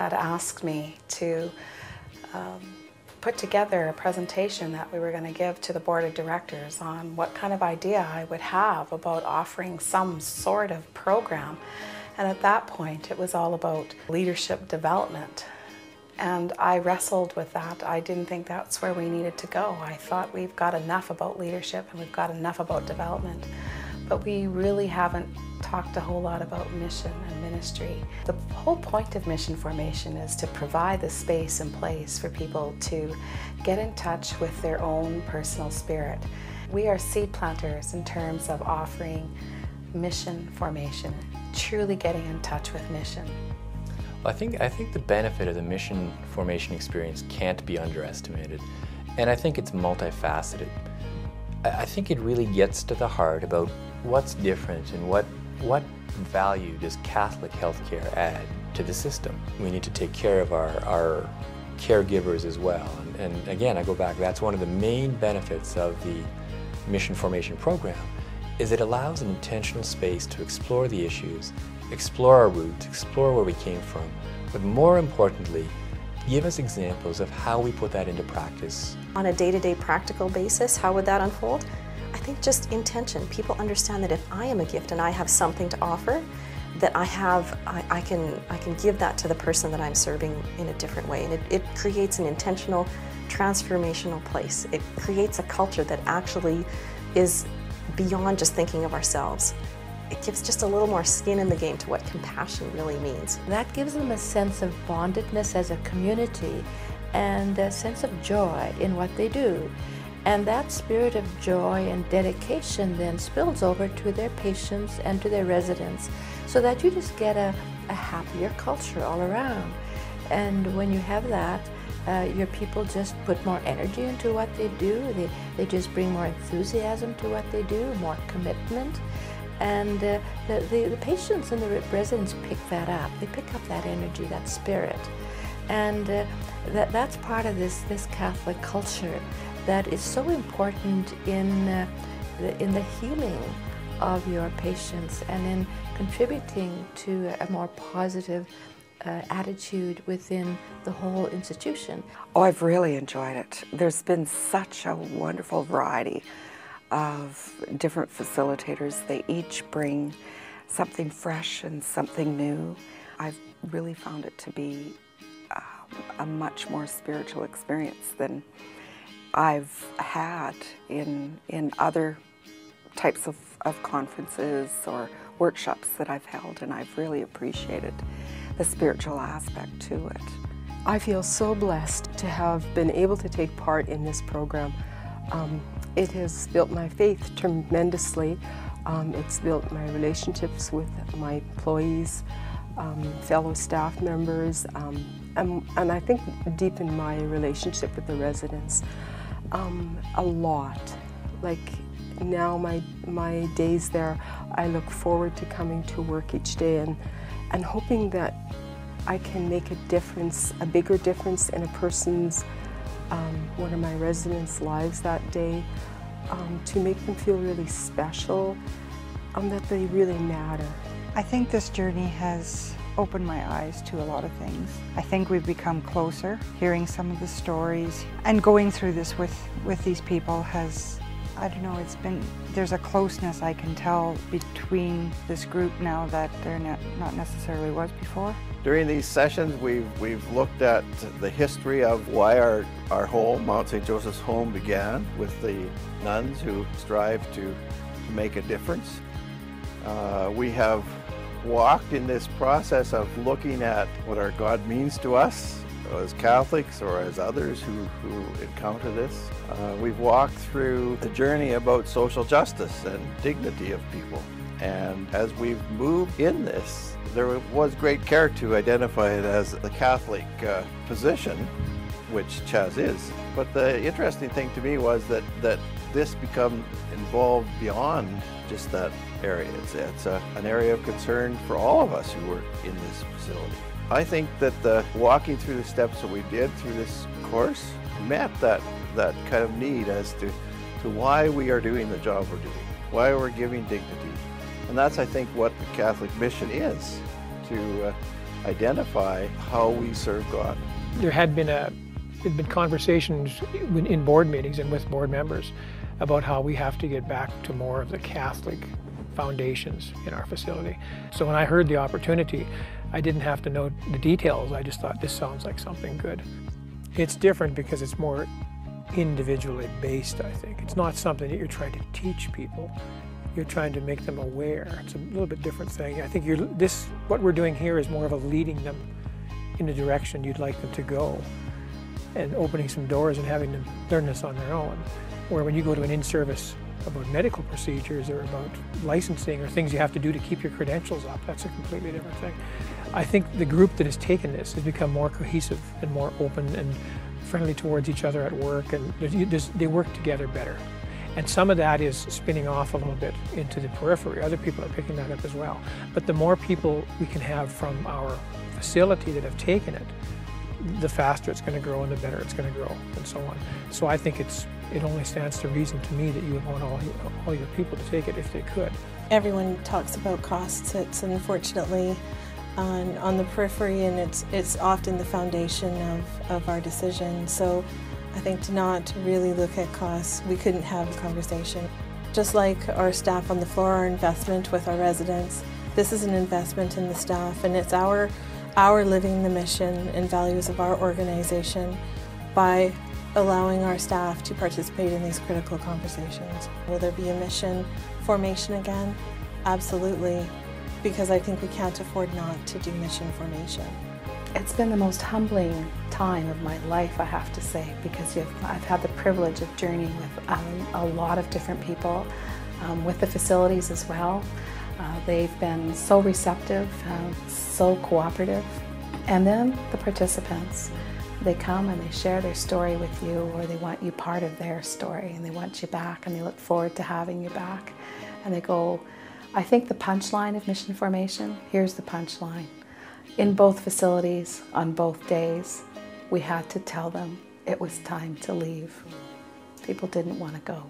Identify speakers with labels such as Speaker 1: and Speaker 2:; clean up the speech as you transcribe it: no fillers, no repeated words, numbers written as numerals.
Speaker 1: had asked me to put together a presentation that we were going to give to the board of directors on what kind of idea I would have about offering some sort of program. And at that point, it was all about leadership development. And I wrestled with that. I didn't think that's where we needed to go. I thought we've got enough about leadership and we've got enough about development. But we really haven't talked a whole lot about mission and ministry. The whole point of mission formation is to provide the space and place for people to get in touch with their own personal spirit. We are seed planters in terms of offering mission formation, truly getting in touch with mission.
Speaker 2: Well, I think the benefit of the mission formation experience can't be underestimated, and I think it's multifaceted. I think it really gets to the heart about what's different and what value does Catholic healthcare add to the system. We need to take care of our caregivers as well. And again, I go back, that's one of the main benefits of the mission formation program, is it allows an intentional space to explore the issues, explore our roots, explore where we came from, but more importantly, give us examples of how we put that into practice.
Speaker 3: On a day-to-day practical basis, how would that unfold? I think just intention. People understand that if I am a gift and I have something to offer, that I can give that to the person that I'm serving in a different way. And it creates an intentional, transformational place. It creates a culture that actually is beyond just thinking of ourselves. It gives just a little more skin in the game to what compassion really means.
Speaker 4: That gives them a sense of bondedness as a community and a sense of joy in what they do. And that spirit of joy and dedication then spills over to their patients and to their residents, so that you just get a happier culture all around. And when you have that, your people just put more energy into what they do. They just bring more enthusiasm to what they do, more commitment. And the patients and the residents pick that up. They pick up that energy, that spirit. And that's part of this Catholic culture that is so important in the healing of your patients and in contributing to a more positive attitude within the whole institution.
Speaker 5: Oh, I've really enjoyed it. There's been such a wonderful variety of different facilitators. They each bring something fresh and something new. I've really found it to be a much more spiritual experience than I've had in other types of conferences or workshops that I've held, and I've really appreciated the spiritual aspect to it.
Speaker 6: I feel so blessed to have been able to take part in this program. It has built my faith tremendously. It's built my relationships with my employees, fellow staff members, and I think deepened my relationship with the residents a lot. Like now my days there, I look forward to coming to work each day and hoping that I can make a difference, a bigger difference in a person's, one of my residents' lives that day, to make them feel really special, that they really matter.
Speaker 7: I think this journey has opened my eyes to a lot of things. I think we've become closer, hearing some of the stories, and going through this with these people has, I don't know, there's a closeness I can tell between this group now that there not necessarily was before.
Speaker 8: During these sessions, we've looked at the history of why our home, Mount St. Joseph's Home, began with the nuns who strive to make a difference. We have walked in this process of looking at what our God means to us as Catholics or as others who encounter this. We've walked through the journey about social justice and dignity of people. And as we've moved in this, there was great care to identify it as the Catholic position, which Chaz is. But the interesting thing to me was that this become involved beyond just that area. It's an area of concern for all of us who work in this facility. I think that walking through the steps that we did through this course met that kind of need as to why we are doing the job we're doing, why we're giving dignity. And that's, I think, what the Catholic mission is, to identify how we serve God.
Speaker 9: There had been conversations in board meetings and with board members about how we have to get back to more of the Catholic foundations in our facility. So when I heard the opportunity, I didn't have to know the details. I just thought, this sounds like something good. It's different because it's more individually based, I think. It's not something that you're trying to teach people. You're trying to make them aware. It's a little bit different thing. I think what we're doing here is more of a leading them in the direction you'd like them to go and opening some doors and having them learn this on their own. Where when you go to an in-service about medical procedures or about licensing or things you have to do to keep your credentials up, that's a completely different thing. I think the group that has taken this has become more cohesive and more open and friendly towards each other at work, and they work together better. And some of that is spinning off a little bit into the periphery. Other people are picking that up as well. But the more people we can have from our facility that have taken it, the faster it's going to grow and the better it's going to grow, and so on. So I think it only stands to reason to me that you would want all your people to take it if they could.
Speaker 10: Everyone talks about costs. It's unfortunately on the periphery, and it's often the foundation of our decision. So I think to not really look at costs, we couldn't have a conversation. Just like our staff on the floor, our investment with our residents, this is an investment in the staff, and it's our living the mission and values of our organization by allowing our staff to participate in these critical conversations. Will there be a mission formation again? Absolutely, because I think we can't afford not to do mission formation.
Speaker 1: It's been the most humbling time of my life, I have to say, because I've had the privilege of journeying with a lot of different people, with the facilities as well. They've been so receptive, so cooperative. And then the participants, they come and they share their story with you, or they want you part of their story, and they want you back, and they look forward to having you back. And they go, I think the punchline of mission formation, here's the punchline. In both facilities, on both days, we had to tell them it was time to leave. People didn't want to go.